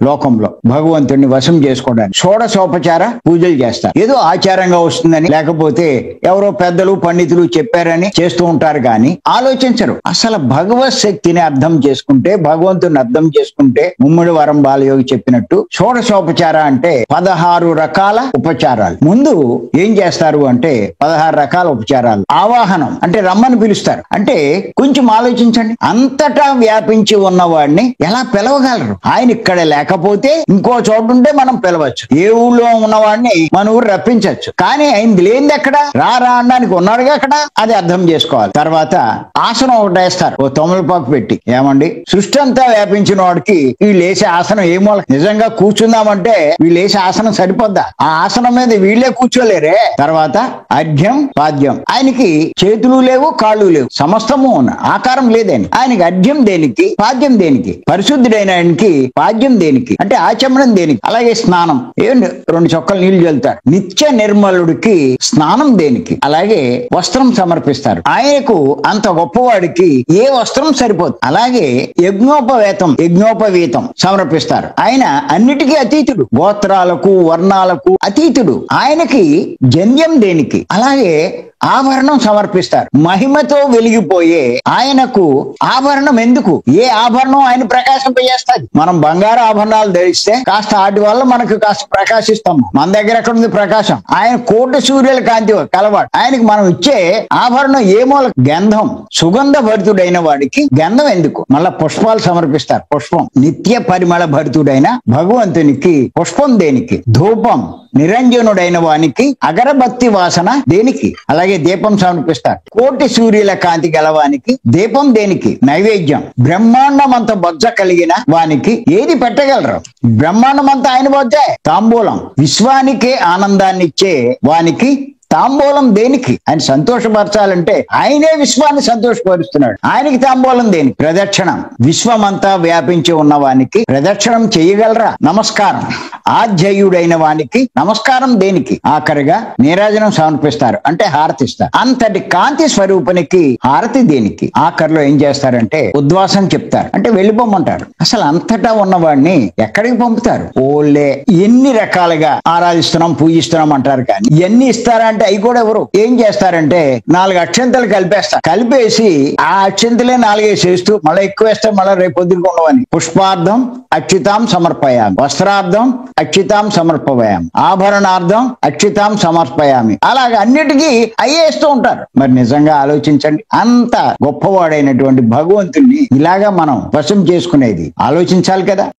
లోకంలో భగవంతుడిని వశం చేసుకోవడానికి షోడశోపచార పూజలు చేస్తారు. ఏదో ఆచారంగా వస్తుందని, లేకపోతే ఎవరో పెద్దలు పండితులు చెప్పారని చేస్తూ ఉంటారు కానీ ఆలోచించరు. అసలు భగవత్ శక్తిని అర్థం చేసుకుంటే, భగవంతుని అర్థం చేసుకుంటే ముమ్మడి వరం బాలయోగి చెప్పినట్టు షోడశోపచార అంటే 16 రకాల ఉపచారాలు. ముందు ఏం చేస్తారు అంటే 16 రకాల ఉపచారాలు. ఆవాహనం అంటే రమ్మని పిలుస్తారు. అంటే కొంచెం ఆలోచించండి, అంతటా వ్యాపించి ఉన్నవాడిని ఎలా పిలవగలరు? ఆయన ఇక్కడ లేకపోతే ఇంకో చోటు ఉంటే మనం పిలవచ్చు. ఏ ఊళ్ళో ఉన్నవాడిని మన ఊరు రప్పించవచ్చు. కానీ ఆయన లేనిది ఎక్కడ? రా అనడానికి ఉన్నాడుగా అక్కడ. అది అర్థం చేసుకోవాలి. తర్వాత ఆసనం ఒకటి వేస్తారు, ఓ తొమలపాకు పెట్టి. ఏమండి, సృష్టి అంతా వ్యాపించిన వాడికి వీళ్ళు వేసే ఆసనం ఏమో, నిజంగా కూర్చుందామంటే వీళ్ళు వేసే ఆసనం సరిపోద్దా? ఆ ఆసనం మీద వీళ్ళే కూర్చోలేరే. తర్వాత అర్ఘ్యం పాద్యం. ఆయనకి చేతులు లేవు, కాళ్ళు లేవు, సమస్తము ఉన్న ఆకారం లేదని. ఆయనకి అర్ఘ్యం దేనికి, పాద్యం దేనికి? పరిశుద్ధుడైన ఆయనకి పాద్యం దేనికి అంటే ఆచమనం దేనికి? అలాగే స్నానం, ఏమండి 2 చొక్కలు నీళ్లు చల్లుతారు. నిత్య నిర్మలుడికి స్నానం దేనికి? అలాగే వస్త్రం సమర్పిస్తారు. ఆయనకు అంత గొప్పవాడికి ఏ వస్త్రం సరిపోదు. అలాగే యజ్ఞోపవీతం సమర్పిస్తారు. ఆయన అన్నిటికీ అతీతుడు, గోత్రాలకు వర్ణాలకు అతీతుడు. ఆయనకి జన్యం దేనికి? అలాగే ఆభరణం సమర్పిస్తారు. మహిమతో వెలిగిపోయే ఆయనకు ఆభరణం ఎందుకు? ఏ ఆభరణం ఆయన ప్రకాశింపజేస్తుంది? మనం బంగారు ఆభరణాలు ధరిస్తే కాస్త వాటి వల్ల మనకు కాస్త ప్రకాశిస్తాము. మన దగ్గర ఎక్కడ ఉంది ప్రకాశం? ఆయన కోటి సూర్యుల కాంతి కలవాడు. ఆయనకి మనం ఇచ్చే ఆభరణం ఏమో గంధం. సుగంధ భరితుడైన వాడికి గంధం ఎందుకు? మళ్ళా పుష్పాలు సమర్పిస్తారు. పుష్పం నిత్య పరిమళ భరితుడైన భగవంతునికి పుష్పం దేనికి? ధూపం. నిరంజనుడైన వానికి అగరబత్తి వాసన దేనికి? అలాగే దీపం సమర్పిస్తారు. కోటి సూర్యుల కాంతి గలవానికి దీపం దేనికి? నైవేద్యం. బ్రహ్మాండం అంత బొజ్జ కలిగిన వానికి ఏది పెట్టగలరు? బ్రహ్మాండం అంతా ఆయన బొజ్జే. తాంబూలం. విశ్వానికే ఆనందాన్ని ఇచ్చే వానికి తాంబూలం దేనికి? ఆయన సంతోషపరచాలంటే ఆయనే విశ్వాన్ని సంతోషపరుస్తున్నాడు. ఆయనకి తాంబూలం దేనికి? ప్రదక్షిణం. విశ్వమంతా వ్యాపించి ఉన్న వానికి ప్రదక్షిణం చేయగలరా? నమస్కారం. ఆధ్యేయుడైన వానికి నమస్కారం దేనికి? ఆఖరిగా నీరాజనం సమర్పిస్తారు, అంటే హారతిస్తారు. అంతటి కాంతి స్వరూపునికి హారతి దేనికి? ఆఖరిలో ఏం చేస్తారంటే ఉద్వాసం చెప్తారు, అంటే వెళ్ళిపోమంటారు. అసలు అంతటా ఉన్నవాడిని ఎక్కడికి పంపుతారు? ఓలే ఎన్ని రకాలుగా ఆరాధిస్తున్నాం, పూజిస్తున్నాం అంటారు. కానీ ఇవన్నీ ఇస్తారంటే అవి కూడా ఎవరు ఏం చేస్తారంటే 4 అక్షంతలు కలిపేస్తారు. కలిపేసి ఆ అక్షంతలే 4 వేసేస్తూ మళ్ళీ ఎక్కువ వేస్తే మళ్ళీ రేపు పొద్దుకు ఉండవని. పుష్పార్థం అక్షితాం సమర్పయామి, వస్త్రార్థం అక్షితాం సమర్పయామి, ఆభరణార్థం అక్షితాం సమర్పయామి. అలాగే అన్నిటికీ అయ్యేస్తూ ఉంటారు. మరి నిజంగా ఆలోచించండి, అంత గొప్పవాడైనటువంటి భగవంతుణ్ణి ఇలాగా మనం వశం చేసుకునేది ఆలోచించాలి కదా.